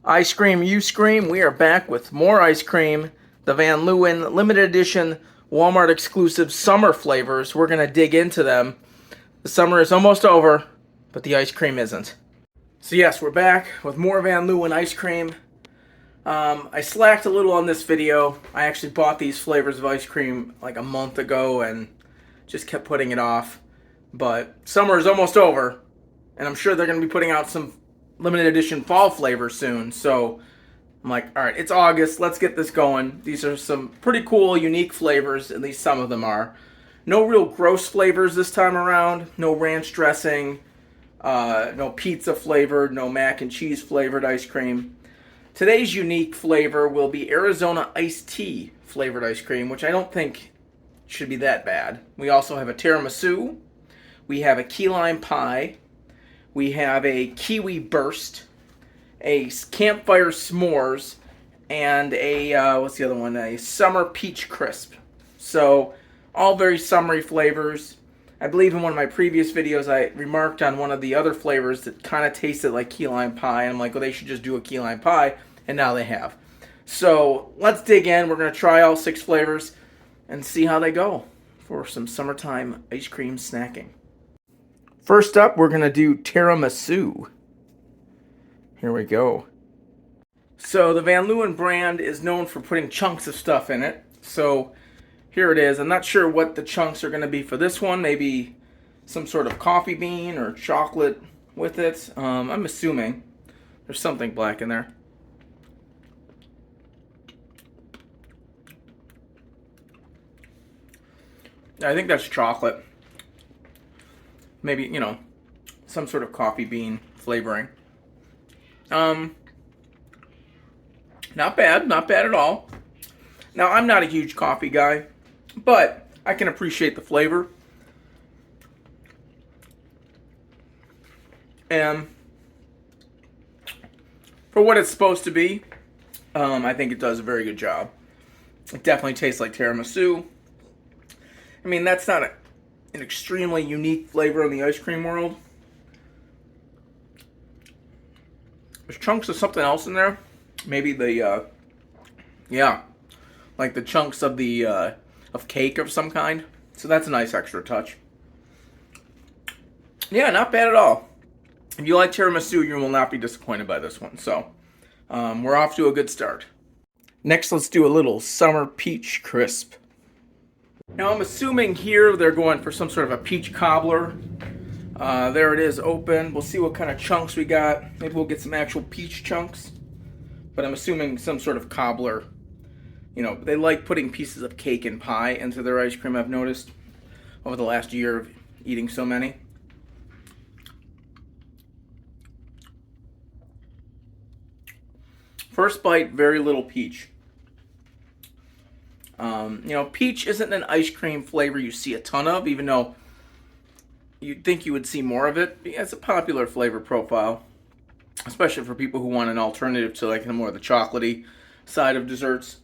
Ice cream, you scream. We are back with more ice cream. The Van Leeuwen limited edition Walmart exclusive summer flavors. We're going to dig into them. The summer is almost over, but the ice cream isn't. So yes, we're back with more Van Leeuwen ice cream. I slacked a little on this video. I actually bought these flavors of ice cream like a month ago and just kept putting it off. But summer is almost over, and I'm sure they're going to be putting out some limited edition fall flavors soon. So I'm like, all right, it's August. Let's get this going. These are some pretty cool, unique flavors. At least some of them are. No real gross flavors this time around. No ranch dressing. No pizza flavored. No mac and cheese flavored ice cream. Today's unique flavor will be Arizona iced tea flavored ice cream, which I don't think should be that bad. We also have a tiramisu. We have a key lime pie. We have a kiwi burst, a campfire s'mores, and a, what's the other one? A summer peach crisp. So, all very summery flavors. I believe in one of my previous videos I remarked on one of the other flavors that kind of tasted like key lime pie. And I'm like, well, they should just do a key lime pie. And now they have. So, let's dig in. We're going to try all 6 flavors and see how they go for some summertime ice cream snacking. First up, we're going to do tiramisu. Here we go. So the Van Leeuwen brand is known for putting chunks of stuff in it. So here it is. I'm not sure what the chunks are going to be for this one. Maybe some sort of coffee bean or chocolate with it. I'm assuming there's something black in there. I think that's chocolate. Maybe, some sort of coffee bean flavoring. Not bad at all. Now, I'm not a huge coffee guy, but I can appreciate the flavor. And for what it's supposed to be, I think it does a very good job. It definitely tastes like tiramisu. I mean, that's not an extremely unique flavor in the ice cream world. There's chunks of something else in there. Maybe the, like the chunks of the, of cake of some kind. So that's a nice extra touch. Yeah, not bad at all. If you like tiramisu, you will not be disappointed by this one. So, we're off to a good start. Next, let's do a little summer peach crisp. Now, I'm assuming here they're going for some sort of a peach cobbler. There it is, open. We'll see what kind of chunks we got. Maybe we'll get some actual peach chunks. But I'm assuming some sort of cobbler. They like putting pieces of cake and pie into their ice cream, I've noticed, over the last year of eating so many. First bite, very little peach. Peach isn't an ice cream flavor you see a ton of, even though you'd think you would see more of it. It's a popular flavor profile, especially for people who want an alternative to like more of the chocolatey side of desserts.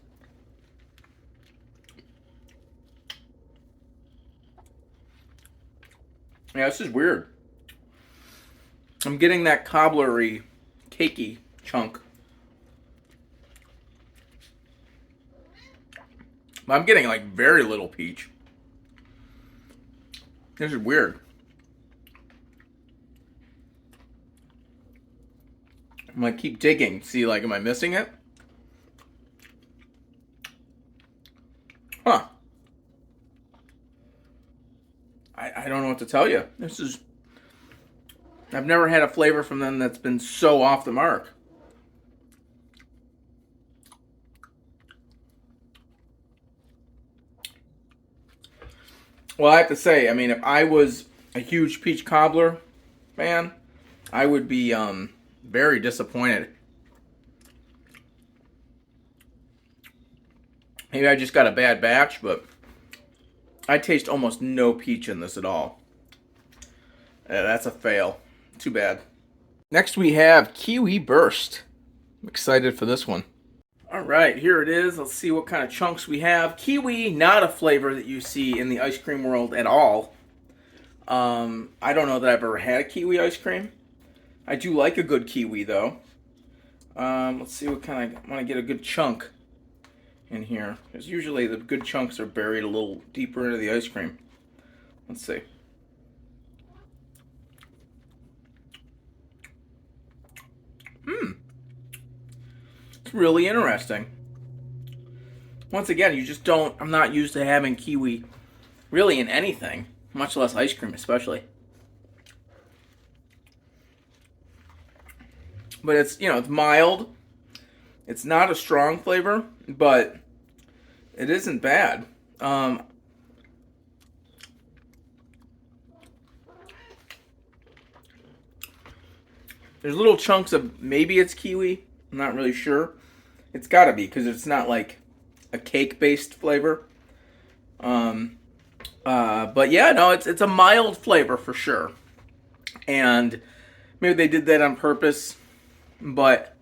Yeah, this is weird. I'm getting that cobblery, cakey chunk. I'm getting like very little peach. This is weird. I'm gonna keep digging. See, like, am I missing it? Huh. I don't know what to tell you. I've never had a flavor from them that's been so off the mark. Well, I have to say, I mean, if I was a huge peach cobbler fan, I would be very disappointed. Maybe I just got a bad batch, but I taste almost no peach in this at all. Yeah, that's a fail. Too bad. Next we have Kiwi Burst. I'm excited for this one. Alright, here it is. Let's see what kind of chunks we have. Kiwi, not a flavor that you see in the ice cream world at all. I don't know that I've ever had a kiwi ice cream. I do like a good kiwi, though. Let's see what kind of, I want to get a good chunk in here, because usually the good chunks are buried a little deeper into the ice cream. Let's see. It's really interesting. Once again, you just don't, I'm not used to having kiwi really in anything, much less ice cream especially. But it's, it's mild. It's not a strong flavor, but it isn't bad. There's little chunks of, maybe it's kiwi. I'm not really sure. It's gotta be, because it's not like a cake-based flavor. But yeah, no, it's a mild flavor for sure. And maybe they did that on purpose, but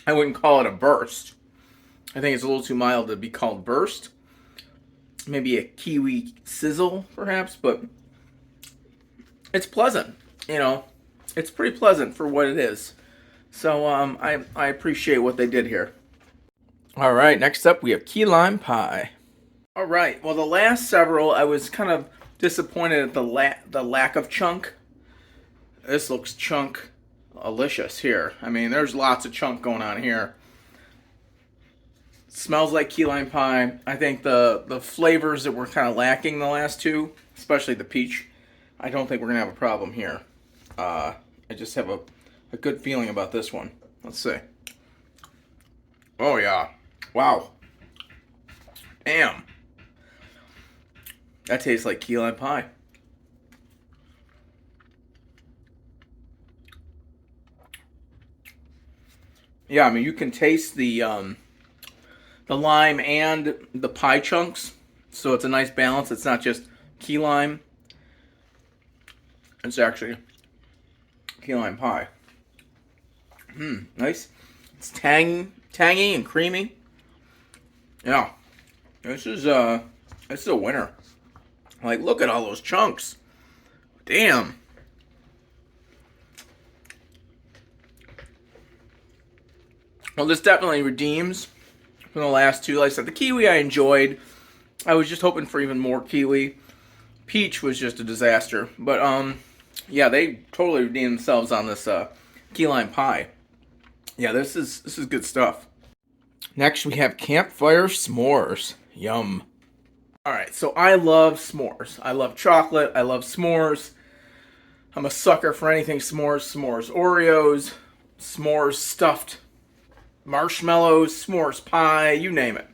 I wouldn't call it a burst. I think it's a little too mild to be called burst. Maybe a kiwi sizzle, perhaps, but it's pleasant. It's pretty pleasant for what it is. So I appreciate what they did here. All right, next up we have key lime pie. All right, well the last several I was kind of disappointed at the lack of chunk. This looks chunk-alicious here. I mean, there's lots of chunk going on here. Smells like key lime pie. I think the flavors that were kind of lacking the last two, especially the peach, I don't think we're gonna have a problem here. I just have a good feeling about this one. Let's see. Oh yeah. Wow. Damn. That tastes like key lime pie. Yeah, I mean you can taste the lime and the pie chunks, so it's a nice balance. It's not just key lime. It's actually key lime pie. Nice. It's tangy and creamy. Yeah, this is a winner. Like, look at all those chunks. Damn. Well, this definitely redeems from the last two. Like I said, the kiwi I enjoyed. I was just hoping for even more kiwi. Peach was just a disaster. But, yeah, they totally redeemed themselves on this key lime pie. Yeah, this is good stuff. Next, we have campfire s'mores. Yum. Alright, so I love s'mores. I love chocolate. I love s'mores. I'm a sucker for anything s'mores. S'mores Oreos. S'mores stuffed marshmallows. S'mores pie. You name it.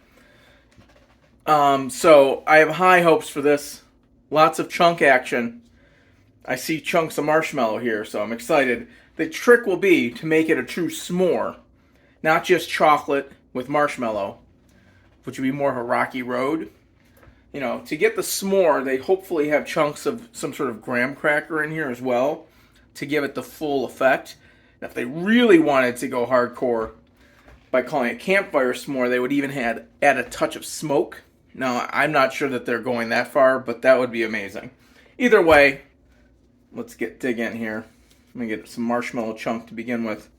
So I have high hopes for this. Lots of chunk action. I see chunks of marshmallow here, so I'm excited. The trick will be to make it a true s'more. Not just chocolate with marshmallow, which would be more of a rocky road. To get the s'more, they hopefully have chunks of some sort of graham cracker in here as well to give it the full effect. And if they really wanted to go hardcore by calling it campfire s'more, they would even add a touch of smoke. Now, I'm not sure that they're going that far, but that would be amazing. Either way, let's dig in here. Let me get some marshmallow chunk to begin with.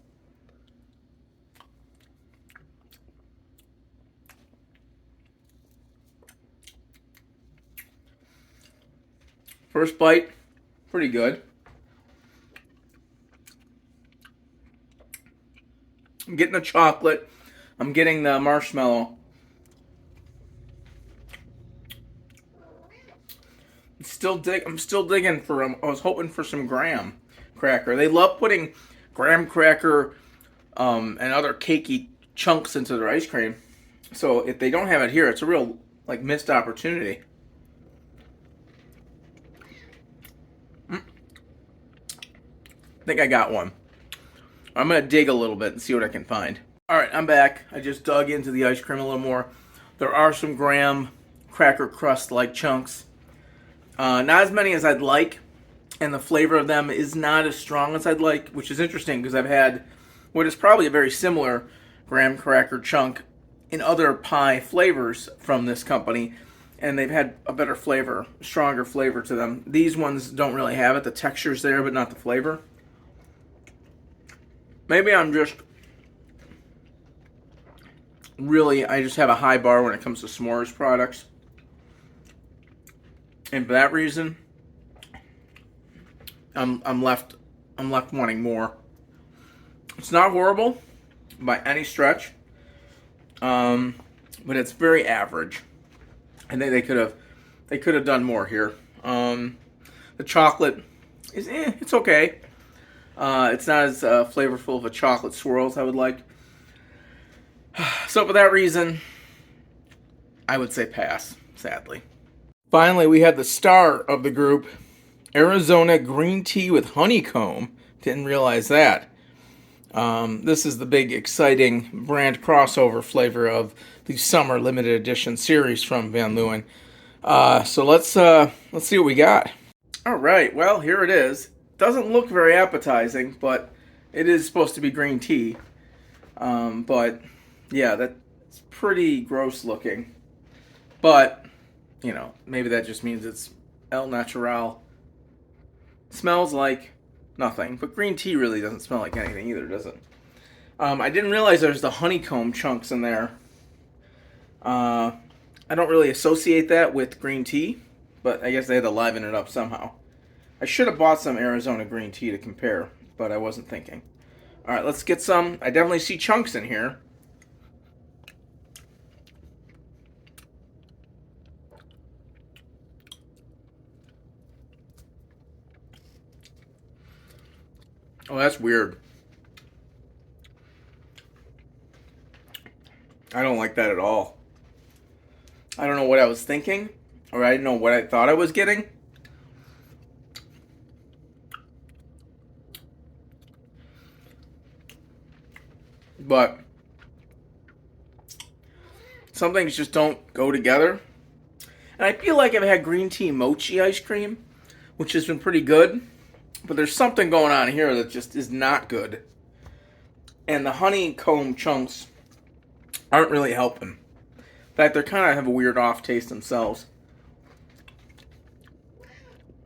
First bite, pretty good. I'm getting the chocolate. I'm getting the marshmallow. I'm still digging for I was hoping for some graham cracker. They love putting graham cracker and other cakey chunks into their ice cream. So if they don't have it here, it's a real missed opportunity. I think I got one. I'm going to dig a little bit and see what I can find. Alright, I'm back. I just dug into the ice cream a little more. There are some graham cracker crust-like chunks. Not as many as I'd like, and the flavor of them is not as strong as I'd like, which is interesting because I've had what is probably a very similar graham cracker chunk in other pie flavors from this company, and they've had a better flavor, stronger flavor to them. These ones don't really have it. The texture's there, but not the flavor. Maybe I'm just I just have a high bar when it comes to s'mores products. And for that reason, I'm left wanting more. It's not horrible by any stretch, but it's very average. I think they could have done more here. The chocolate is it's okay. It's not as flavorful of a chocolate swirl as I would like. So for that reason, I would say pass, sadly. Finally, we had the star of the group, Arizona green tea with honeycomb. Didn't realize that. This is the big, exciting brand crossover flavor of the summer limited edition series from Van Leeuwen. So let's see what we got. All right, well, here it is. Doesn't look very appetizing, but it is supposed to be green tea. But yeah, that's pretty gross looking. But, you know, maybe that just means it's El Natural. Smells like nothing, but green tea really doesn't smell like anything either, does it? I didn't realize there's the honeycomb chunks in there. I don't really associate that with green tea, but I guess they had to liven it up somehow. I should have bought some Arizona green tea to compare, but I wasn't thinking. All right, let's get some. I definitely see chunks in here. Oh, that's weird. I don't like that at all. I don't know what I was thinking, or I didn't know what I thought I was getting. But some things just don't go together. And I feel like I've had green tea mochi ice cream, which has been pretty good. But there's something going on here that just is not good. And the honeycomb chunks aren't really helping. In fact, they kind of have a weird off taste themselves.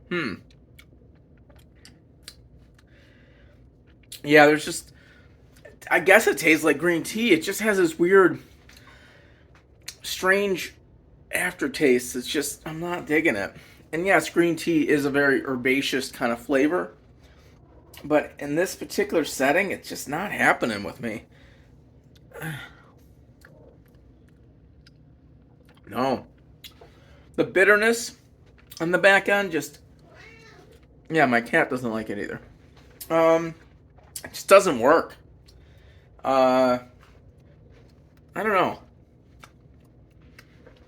Yeah, there's just... I guess it tastes like green tea. It just has this weird, strange aftertaste. It's just... I'm not digging it. And yes, green tea is a very herbaceous kind of flavor. But in this particular setting, it's just not happening with me. No. The bitterness on the back end just... Yeah, my cat doesn't like it either. It just doesn't work. I don't know.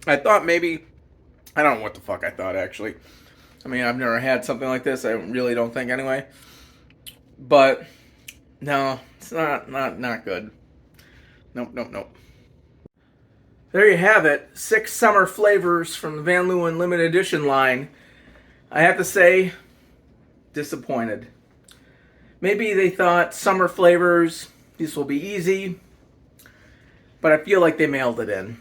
I thought maybe... I don't know what the fuck I thought, actually. I mean, I've never had something like this. I really don't think, anyway. But, no, it's not good. Nope. There you have it. 6 summer flavors from the Van Leeuwen limited edition line. I have to say, disappointed. Maybe they thought summer flavors, these will be easy. But I feel like they mailed it in.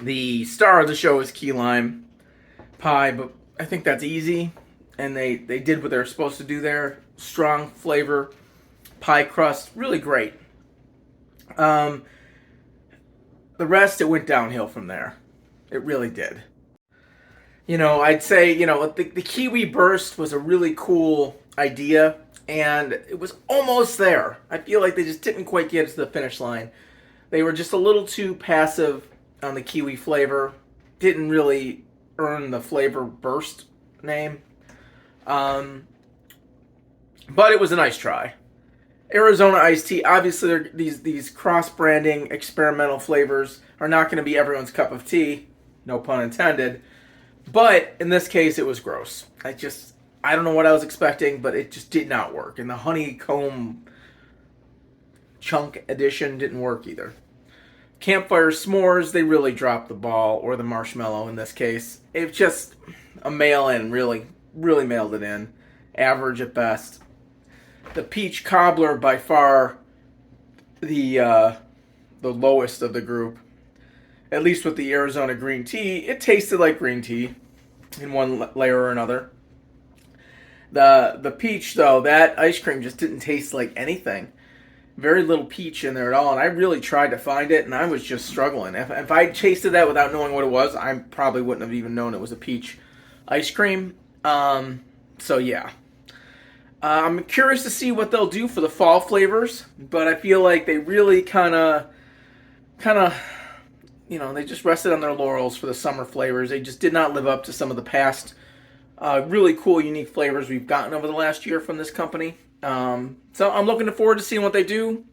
The star of the show is key lime pie, but I think that's easy. And they did what they were supposed to do there. Strong flavor, pie crust, really great. The rest, it went downhill from there. It really did. You know, I'd say, you know, the kiwi burst was a really cool idea, and it was almost there. I feel like they just didn't quite get to the finish line. They were just a little too passive on the kiwi flavor. Didn't really earn the flavor burst name. But it was a nice try. Arizona iced tea, obviously these cross-branding experimental flavors are not going to be everyone's cup of tea, no pun intended. But in this case, it was gross. I don't know what I was expecting, but it just did not work. And the honeycomb chunk edition didn't work either. Campfire s'mores, they really dropped the ball, or the marshmallow in this case. It's just a mail-in, really mailed it in. Average at best. The peach cobbler, by far the lowest of the group. at least with the Arizona green tea, it tasted like green tea in one layer or another. The peach, though, that ice cream just didn't taste like anything. Very little peach in there at all, and I really tried to find it, and I was just struggling. If I tasted that without knowing what it was, I probably wouldn't have even known it was a peach ice cream. So yeah. I'm curious to see what they'll do for the fall flavors, but I feel like they really kind of, they just rested on their laurels for the summer flavors. They just did not live up to some of the past really cool, unique flavors we've gotten over the last year from this company. So I'm looking forward to seeing what they do.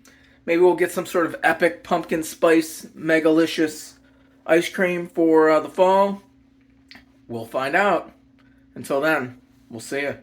Maybe we'll get some sort of epic pumpkin spice, megalicious ice cream for the fall. We'll find out. Until then, we'll see you.